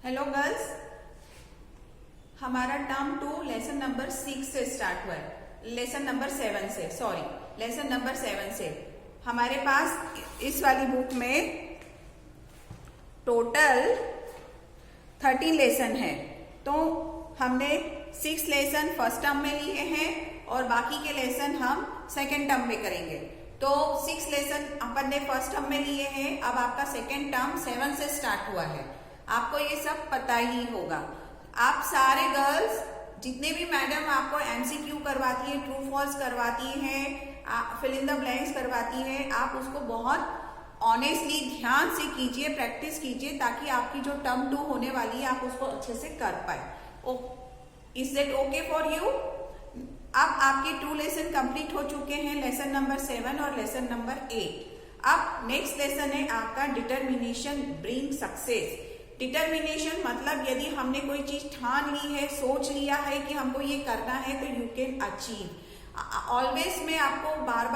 Hello girls, हमारा term 2 lesson number 6 से start हुआ है। लेसन नंबर 7 से, सॉरी, लेसन नंबर 7 से। हमारे पास इस वाली बुक में टोटल 13 लेसन है। तो हमने 6 लेसन फर्स्ट टर्म में लिए हैं और बाकी के लेसन हम सेकेंड टर्म में करेंगे। तो 6 लेसन अपन ने फर्स्ट टर्म में लिए हैं। अब आपका सेकेंड टर्म 7 से स्टार्ट हुआ है। आपको ये सब पता ही होगा। आप सारे गर्ल्स, जितने भी मैडम आपको एमसीक्यू करवाती है, ट्रू फॉल्स करवाती हैं, फिल इन द ब्लैंक्स करवाती हैं, आप उसको बहुत ऑनेस्टली ध्यान से कीजिए, प्रैक्टिस कीजिए, ताकि आपकी जो टर्म 2 होने वाली है आप उसको अच्छे से कर पाए। Is that okay for you? अब आपके 2 लेसन कंप्लीट हो चुके हैं, लेसन नंबर 7 और लेसन नंबर 8। अब नेक्स्ट लेसन है आपका डिटर्मिनेशन ब्रिंग सक्सेस। डिटर्मिनेशन मतलब यदि हमने कोई चीज ठान ली है, सोच लिया है कि हमको ये करना है, तो यू कैन अचीव। ऑलवेज मैं आपको बार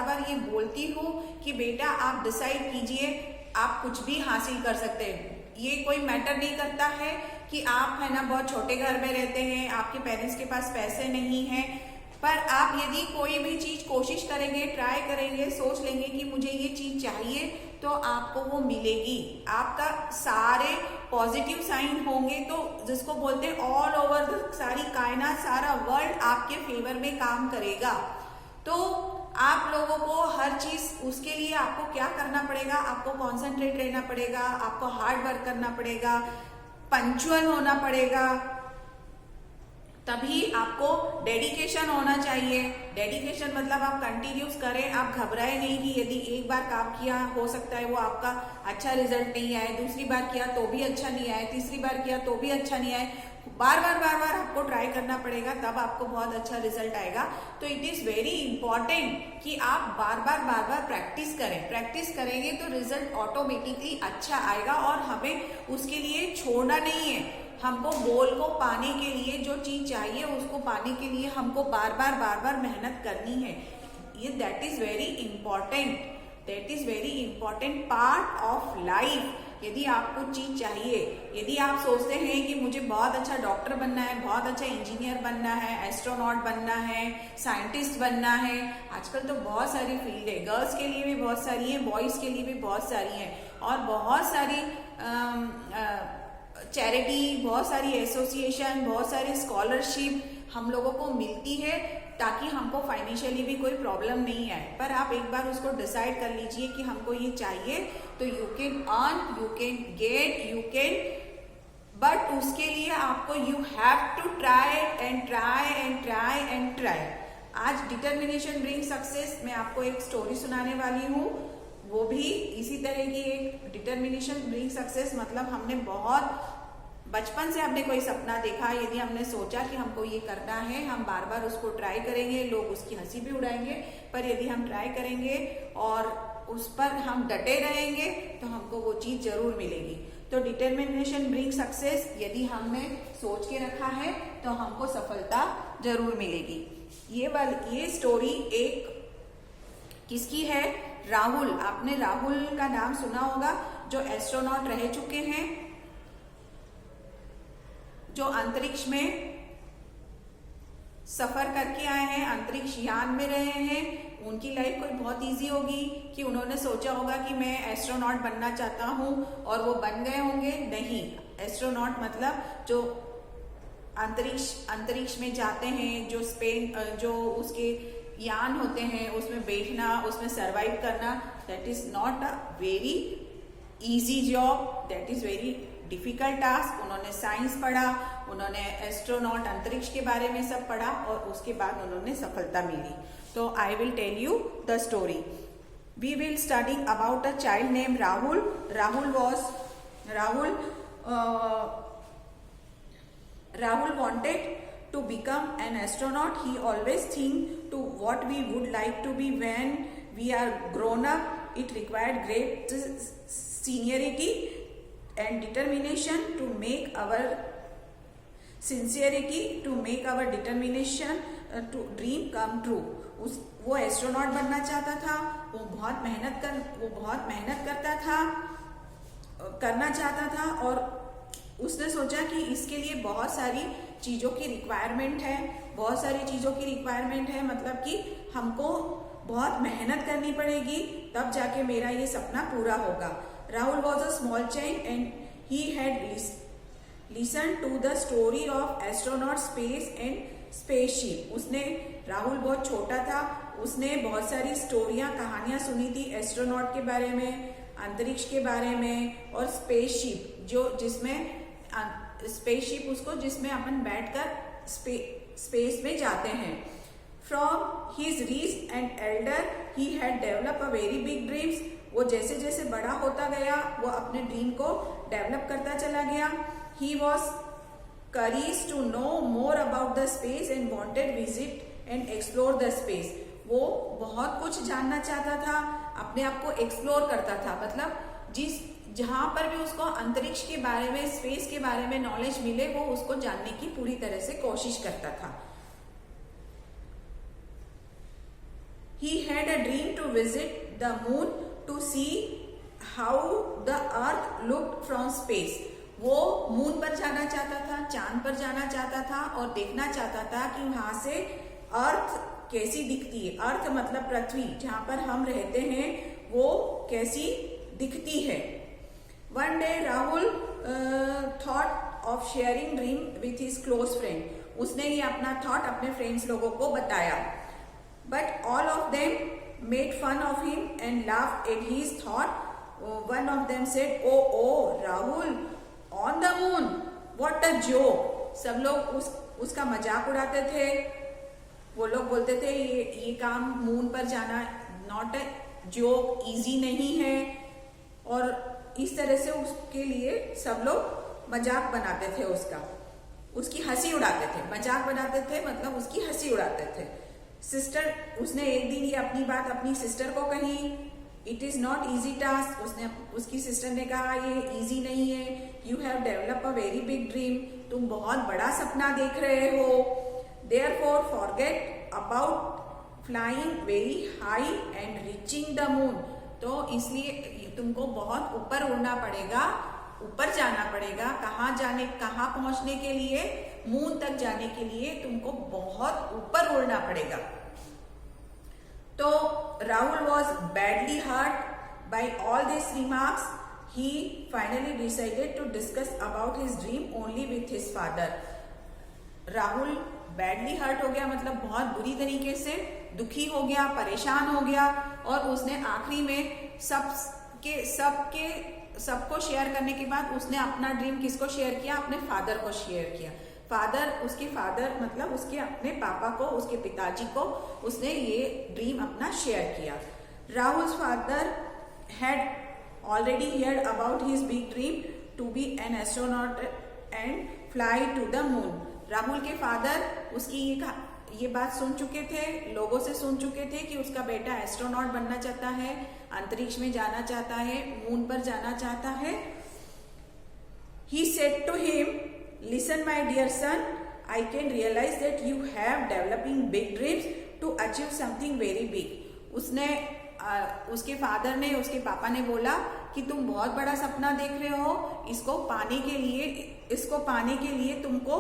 बार ये बोलती हूँ कि बेटा आप डिसाइड कीजिए, आप कुछ भी हासिल कर सकते हैं। ये कोई मैटर नहीं करता है कि आप है ना बहुत छोटे घर में रहते हैं, आपके पेरेंट्स के पास पैसे नहीं है, पर आप यदि कोई भी चीज कोशिश करेंगे, ट्राई करेंगे, सोच लेंगे कि मुझे ये चीज चाहिए, तो आपको वो मिलेगी। आपका सारे पॉजिटिव साइन होंगे, तो जिसको बोलते हैं ऑल ओवर सारी कायनात, सारा वर्ल्ड आपके फेवर में काम करेगा। तो आप लोगों को हर चीज, उसके लिए आपको क्या करना पड़ेगा? आपको कॉन्सेंट्रेट रहना पड़ेगा, आपको हार्ड वर्क करना पड़ेगा, पंक्चुअल होना पड़ेगा, तभी आपको डेडिकेशन होना चाहिए। डेडिकेशन मतलब आप कंटिन्यूस करें, आप घबराए नहीं कि यदि एक बार काम किया, हो सकता है वो आपका अच्छा रिजल्ट नहीं आए, दूसरी बार किया तो भी अच्छा नहीं आए, तीसरी बार किया तो भी अच्छा नहीं आए। बार बार आपको ट्राई करना पड़ेगा, तब आपको बहुत अच्छा रिजल्ट आएगा। तो इट इज वेरी इंपॉर्टेंट कि आप बार बार प्रैक्टिस करें। प्रैक्टिस करेंगे तो रिजल्ट ऑटोमेटिकली अच्छा आएगा, और हमें उसके लिए छोड़ना नहीं है। हमको गोल को पाने के लिए, जो चीज चाहिए उसको पाने के लिए हमको बार बार मेहनत करनी है। ये that is very important, that is very important part of life. यदि आपको चीज चाहिए, यदि आप सोचते हैं कि मुझे बहुत अच्छा डॉक्टर बनना है, बहुत अच्छा इंजीनियर बनना है, एस्ट्रोनॉट बनना है, साइंटिस्ट बनना है, आजकल तो बहुत सारी फील्ड है, गर्ल्स के लिए भी बहुत सारी है, बॉयज के लिए भी बहुत सारी है, और बहुत सारी चैरिटी, बहुत सारी एसोसिएशन, बहुत सारी स्कॉलरशिप हम लोगों को मिलती है, ताकि हमको फाइनेंशियली भी कोई प्रॉब्लम नहीं आए। पर आप एक बार उसको डिसाइड कर लीजिए कि हमको ये चाहिए, तो you can earn, you can get, you can, but उसके लिए आपको you have to try and try and try and try. आज डिटर्मिनेशन ब्रिंग सक्सेस में आपको एक स्टोरी सुनाने वाली हूँ, वो भी इसी तरह की एक डिटर्मिनेशन ब्रिंग सक्सेस। मतलब हमने बहुत बचपन से हमने कोई सपना देखा, यदि हमने सोचा कि हमको ये करना है, हम बार बार उसको ट्राई करेंगे, लोग उसकी हंसी भी उड़ाएंगे, पर यदि हम ट्राई करेंगे और उस पर हम डटे रहेंगे, तो हमको वो चीज जरूर मिलेगी। तो डिटर्मिनेशन ब्रिंग सक्सेस यदि हमने सोच के रखा है, तो हमको सफलता जरूर मिलेगी। ये स्टोरी एक किसकी है? राहुल। आपने राहुल का नाम सुना होगा, जो एस्ट्रोनॉट रह चुके हैं, जो अंतरिक्ष में सफर करके आए हैं, अंतरिक्ष यान में रहे हैं। उनकी लाइफ कोई बहुत इजी होगी कि उन्होंने सोचा होगा कि मैं एस्ट्रोनॉट बनना चाहता हूं, और वो बन गए होंगे। नहीं, एस्ट्रोनॉट मतलब जो अंतरिक्ष में जाते हैं, जो उसके यान होते हैं, उसमें बैठना, उसमें सरवाइव करना, that is not a very easy job, that is very difficult task. उन्होंने साइंस पढ़ा, उन्होंने एस्ट्रोनॉट, अंतरिक्ष के बारे में सब पढ़ा, और उसके बाद उन्होंने सफलता मिली। तो I will tell you the story. We will study about a child name Rahul. Rahul wanted to become an astronaut. He always think to what we would like to be when we are grown up. It required great seniority and determination to make our sincerity, to make our determination to dream come true. वो astronaut बनना चाहता था, वो बहुत मेहनत करता था, करना चाहता था, और उसने सोचा कि इसके लिए बहुत सारी चीजों की रिक्वायरमेंट है, बहुत सारी चीजों की रिक्वायरमेंट है, मतलब कि हमको बहुत मेहनत करनी पड़ेगी, तब जाके मेरा ये सपना पूरा होगा। Rahul was a small child and he had listen to the story of astronaut, space and spaceship. Rahul बहुत छोटा था, उसने बहुत सारी स्टोरियां, कहानियां सुनी थी एस्ट्रोनॉट के बारे में, अंतरिक्ष के बारे में, और स्पेसशिप स्पेसशिप उसको जिसमें अपन बैठकर स्पेस में जाते हैं। From his reach and Elder he had develop a very big dreams. वो जैसे जैसे बड़ा होता गया वो अपने ड्रीम को डेवलप करता चला गया। He was curious to know more about the space and wanted visit and explore the space. वो बहुत कुछ जानना चाहता था, अपने आप को एक्सप्लोर करता था, मतलब जहां पर भी उसको अंतरिक्ष के बारे में, स्पेस के बारे में नॉलेज मिले, वो उसको जानने की पूरी तरह से कोशिश करता था। He had a dream to visit the moon to see how the earth looked from space. वो मून पर जाना चाहता था, चांद पर जाना चाहता था और देखना चाहता था कि वहां से अर्थ कैसी दिखती है। अर्थ मतलब पृथ्वी, जहां पर हम रहते हैं, वो कैसी दिखती है। One day Rahul thought of sharing dream with his close friend. उसने ये अपना थॉट अपने फ्रेंड्स लोगों को बताया। But all of them made fun of him and laughed at his thought. One of them said, "Oh, Rahul, on the moon, what a joke!" सब लोग उसका मजाक उड़ाते थे। वो लोग बोलते थे ये काम मून पर जाना नॉट अ जोक, इजी नहीं है, और इस तरह से उसके लिए सब लोग मजाक बनाते थे, उसकी हंसी उड़ाते थे। मजाक बनाते थे मतलब उसकी हंसी उड़ाते थे। सिस्टर, उसने एक दिन ये अपनी बात अपनी सिस्टर को कही। It is not easy task. उसकी सिस्टर ने कहा ये इजी नहीं है। You have develop a very big dream. तुम बहुत बड़ा सपना देख रहे हो। Therefore forget about flying very high and reaching the moon. तो इसलिए तुमको बहुत ऊपर उड़ना पड़ेगा, ऊपर जाना पड़ेगा। कहाँ पहुंचने के लिए? मून तक जाने के लिए तुमको बहुत ऊपर उड़ना पड़ेगा। तो Rahul was badly hurt by all this remarks. He finally decided to discuss about his dream only with his father. Rahul badly hurt हो गया, मतलब बहुत बुरी तरीके से दुखी हो गया, परेशान हो गया, और उसने आखिरी में सबको शेयर करने के बाद उसने अपना ड्रीम किसको शेयर किया? अपने फादर को शेयर किया। उसके फादर मतलब उसके अपने पापा को, उसके पिताजी को उसने ये ड्रीम अपना शेयर किया। Rahul's father had already heard about his big dream to be an astronaut and fly to the moon. Rahul के फादर उसकी ये बात सुन चुके थे, लोगों से सुन चुके थे कि उसका बेटा एस्ट्रोनॉट बनना चाहता है, अंतरिक्ष में जाना चाहता है, मून पर जाना चाहता है। He said to him, "Listen, my dear son, I can realize that you have developing big dreams to achieve something very big." उसके फादर ने, उसके पापा ने बोला कि तुम बहुत बड़ा सपना देख रहे हो, इसको पाने के लिए तुमको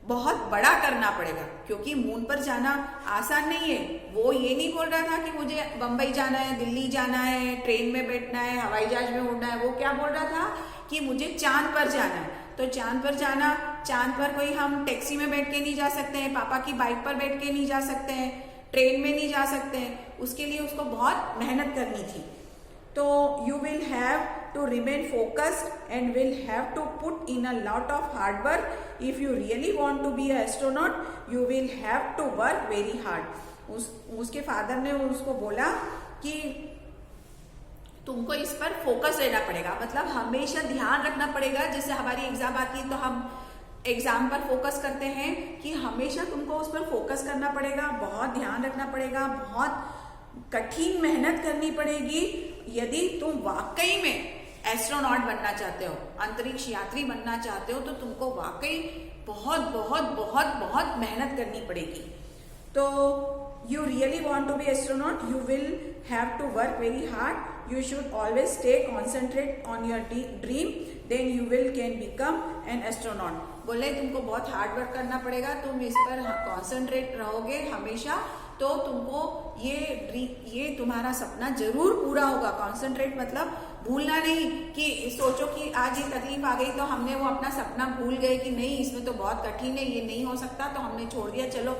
बहुत बड़ा करना पड़ेगा, क्योंकि मून पर जाना आसान नहीं है। वो ये नहीं बोल रहा था कि मुझे बंबई जाना है, दिल्ली जाना है, ट्रेन में बैठना है, हवाई जहाज में उड़ना है। वो क्या बोल रहा था कि मुझे चांद पर जाना है। तो चांद पर कोई हम टैक्सी में बैठ के नहीं जा सकते हैं, पापा की बाइक पर बैठ के नहीं जा सकते हैं, ट्रेन में नहीं जा सकते हैं। उसके लिए उसको बहुत मेहनत करनी थी। तो you will have to remain focused and will have to put in a lot of hard work. If you really want to be an astronaut, you will have to work very hard. उसके father ने उसको बोला कि तुमको इस पर focus रहना पड़ेगा, मतलब हमेशा ध्यान रखना पड़ेगा। जैसे हमारी एग्जाम आती है तो हम एग्जाम पर फोकस करते हैं कि हमेशा तुमको उस पर फोकस करना पड़ेगा, बहुत ध्यान रखना पड़ेगा, बहुत कठिन मेहनत करनी पड़ेगी यदि तुम वाकई में एस्ट्रोनॉट बनना चाहते हो, अंतरिक्ष यात्री बनना चाहते हो, तो तुमको वाकई बहुत बहुत बहुत बहुत मेहनत करनी पड़ेगी। तो you really want to be astronaut, you will have to work very hard, you should always stay concentrate on your dream, then you will can become an astronaut. बोले तुमको बहुत हार्ड वर्क करना पड़ेगा, तुम इस पर कॉन्सेंट्रेट रहोगे हमेशा तो तुमको ये तुम्हारा सपना जरूर पूरा होगा। कॉन्सेंट्रेट मतलब भूलना नहीं कि सोचो कि आज ये तकलीफ आ गई तो हमने वो अपना सपना भूल गए कि नहीं इसमें तो बहुत कठिन है, ये नहीं हो सकता तो हमने छोड़ दिया, चलो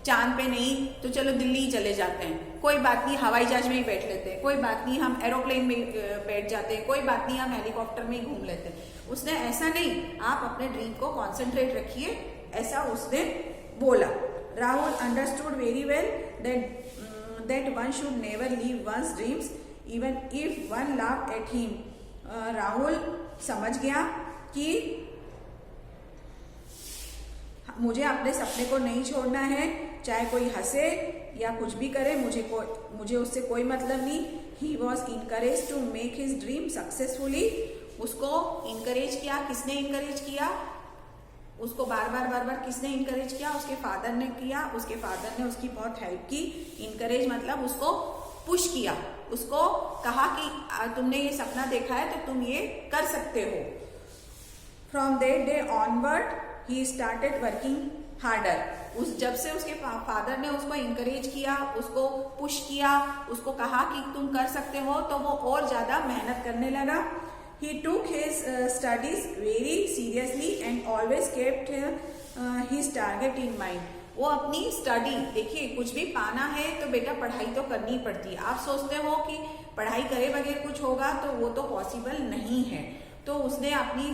चांद पे नहीं तो चलो दिल्ली ही चले जाते हैं, कोई बात नहीं हवाई जहाज में ही बैठ लेते हैं, कोई बात नहीं हम एरोप्लेन में बैठ जाते हैं, कोई बात नहीं हम हेलीकॉप्टर में ही घूम लेते हैं। उसने ऐसा नहीं, आप अपने ड्रीम को कॉन्सेंट्रेट रखिए, ऐसा उसने बोला। Rahul understood very well that one should never leave one's dreams even if one laughed at him। Rahul समझ गया कि मुझे अपने सपने को नहीं छोड़ना है, चाहे कोई हंसे या कुछ भी करे, मुझे उससे कोई मतलब नहीं। He was encouraged to make his dream successfully। उसको इनकरेज किया, किसने इनकरेज किया उसको? बार बार किसने इनकरेज किया? उसके फादर ने किया। उसके फादर ने उसकी बहुत हेल्प की। इनकरेज मतलब उसको पुश किया, उसको कहा कि तुमने ये सपना देखा है तो तुम ये कर सकते हो। From that day onward he started working harder. जब से उसके फादर ने उसको इनकरेज किया, उसको पुश किया, उसको कहा कि तुम कर सकते हो, तो वो और ज्यादा मेहनत करने लगा। He took his studies very seriously and always kept his target in mind। वो अपनी स्टडी, देखिए कुछ भी पाना है तो बेटा पढ़ाई तो करनी पड़ती है। आप सोचते हो कि पढ़ाई करे बगैर कुछ होगा तो वो तो पॉसिबल नहीं है। तो उसने अपनी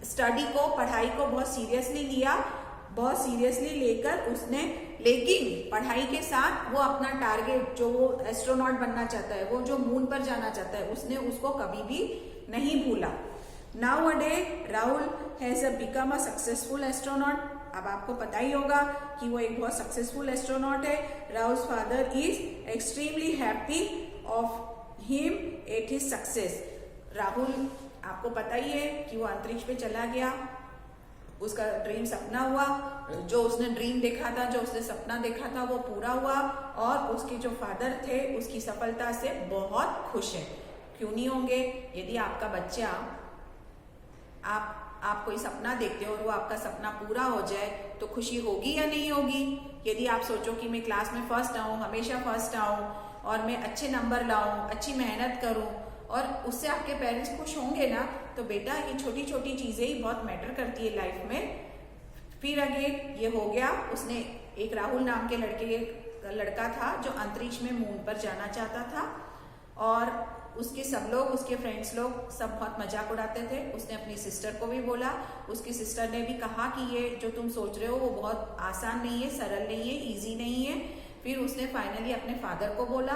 स्टडी को, पढ़ाई को बहुत सीरियसली लिया, बहुत सीरियसली लेकर उसने, लेकिन पढ़ाई के साथ वो अपना टारगेट जो वो एस्ट्रोनॉट बनना चाहता है, वो जो मून पर जाना चाहता है, उसने उसको कभी भी नहीं भूला। Now a day Rahul has become a successful astronaut. अब आपको पता ही होगा कि वो एक बहुत सक्सेसफुल एस्ट्रोनॉट है। Rahul's father is extremely happy of him at his success. Rahul, आपको पता ही है कि वो अंतरिक्ष पे चला गया, उसका ड्रीम सपना हुआ, जो उसने ड्रीम देखा था, जो उसने सपना देखा था वो पूरा हुआ, और उसके जो फादर थे उसकी सफलता से बहुत खुश है। क्यों नहीं होंगे? यदि आपका बच्चा, आप कोई सपना देखते हो और वो आपका सपना पूरा हो जाए तो खुशी होगी या नहीं होगी? यदि आप सोचो कि मैं क्लास में फर्स्ट आऊं, हमेशा फर्स्ट आऊं और मैं अच्छे नंबर लाऊं, अच्छी मेहनत करूं और उससे आपके पेरेंट्स खुश होंगे ना, तो बेटा ये छोटी छोटी चीजें ही बहुत मैटर करती है लाइफ में। फिर अगेन ये हो गया, उसने एक राहुल नाम के लड़का था जो अंतरिक्ष में मून पर जाना चाहता था, और उसके सब लोग, उसके फ्रेंड्स लोग सब बहुत मजाक उड़ाते थे। उसने अपनी सिस्टर को भी बोला, उसकी सिस्टर ने भी कहा कि ये जो तुम सोच रहे हो वो बहुत आसान नहीं है, सरल नहीं है, इजी नहीं है। फिर उसने फाइनली अपने फादर को बोला।